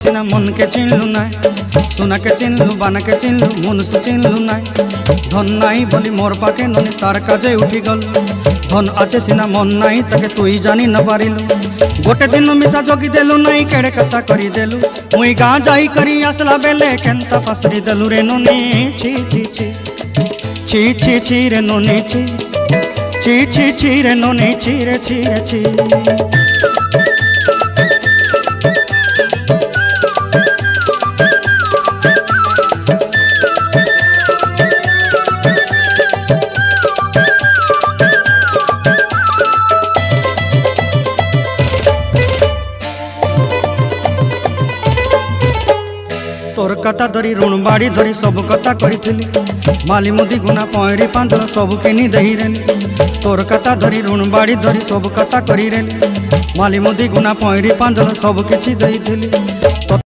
सिना मन के चिन्हलु ना सोना के चिन्हलु बाना के चिन्हलु मुनुष चिन्हलु ना धन नाई बोली मोर पाके ननी तार काजे उठी गल धन आचे सिना मन नाई ताके तुई जानी न पारिलु गोटे दिन मिसा जोगी देलु नाई केड़े कथा करी देलु मुई गाँ जाई करी आसला बेले केंता पासरी देलु रे ननी छी छी छी छी छी छी रे ननी छी छी छी छी रे ननी छी रे छी रे छी। तोर कथा धरी ऋण बाड़ी धरी सब कथा करी माली मुदी गुना पहरी पांदल सब किनी दही रेली तोर कथा धरी ऋण बाड़ी धरी सब कथा करी रेली माली मुदी गुना पहरी पांदल सब किछि दही